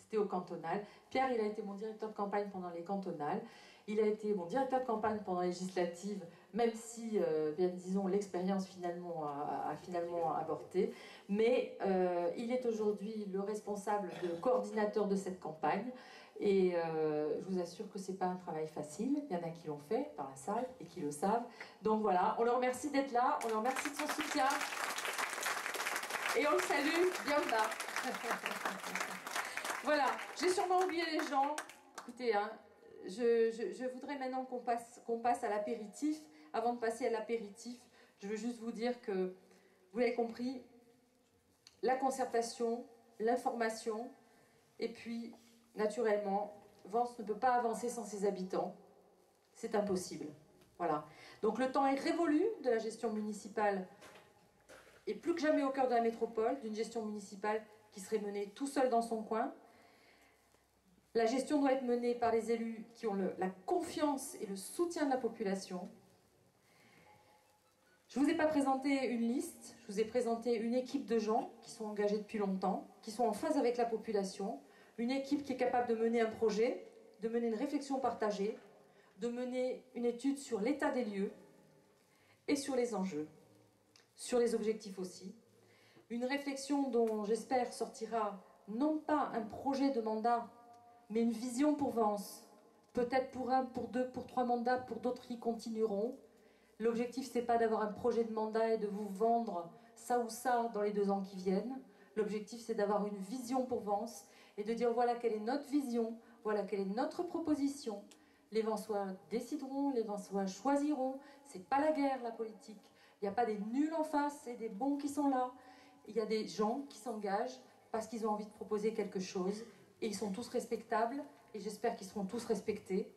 c'était au cantonal. Pierre, il a été mon directeur de campagne pendant les cantonales. Il a été mon directeur de campagne pendant les législatives, même si, bien disons, l'expérience finalement a finalement avorté. Mais il est aujourd'hui le responsable, le coordinateur de cette campagne. Et je vous assure que ce n'est pas un travail facile. Il y en a qui l'ont fait dans la salle et qui le savent. Donc voilà, on le remercie d'être là, on le remercie de son soutien. Et on le salue, bien là. Voilà, j'ai sûrement oublié les gens. Écoutez, hein, je voudrais maintenant qu'on passe à l'apéritif. Avant de passer à l'apéritif, je veux juste vous dire que, vous l'avez compris, la concertation, l'information, et puis, naturellement, Vence ne peut pas avancer sans ses habitants. C'est impossible. Voilà. Donc le temps est révolu de la gestion municipale, et plus que jamais au cœur de la métropole, d'une gestion municipale qui serait menée tout seul dans son coin. La gestion doit être menée par les élus qui ont la confiance et le soutien de la population. Je ne vous ai pas présenté une liste, je vous ai présenté une équipe de gens qui sont engagés depuis longtemps, qui sont en phase avec la population, une équipe qui est capable de mener un projet, de mener une réflexion partagée, de mener une étude sur l'état des lieux et sur les enjeux, sur les objectifs aussi. Une réflexion dont j'espère sortira non pas un projet de mandat, mais une vision pour Vence. Peut-être pour un, pour deux, pour trois mandats, pour d'autres qui continueront. L'objectif, c'est pas d'avoir un projet de mandat et de vous vendre ça ou ça dans les 2 ans qui viennent. L'objectif, c'est d'avoir une vision pour Vence et de dire voilà quelle est notre vision, voilà quelle est notre proposition. Les Vensois décideront, les Vensois choisiront. C'est pas la guerre, la politique. Il n'y a pas des nuls en face et des bons qui sont là. Il y a des gens qui s'engagent parce qu'ils ont envie de proposer quelque chose. Et ils sont tous respectables, et j'espère qu'ils seront tous respectés.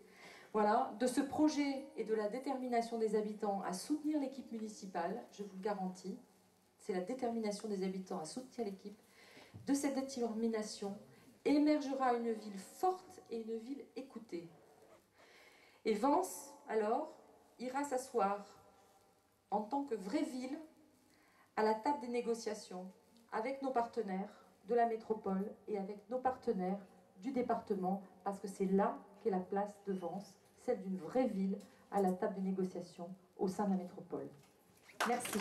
Voilà, de ce projet et de la détermination des habitants à soutenir l'équipe municipale, je vous le garantis, c'est la détermination des habitants à soutenir l'équipe. De cette détermination émergera une ville forte et une ville écoutée. Et Vence, alors, ira s'asseoir en tant que vraie ville à la table des négociations avec nos partenaires de la métropole et avec nos partenaires du département, parce que c'est là qu'est la place de Vence, celle d'une vraie ville à la table des négociations au sein de la métropole. Merci.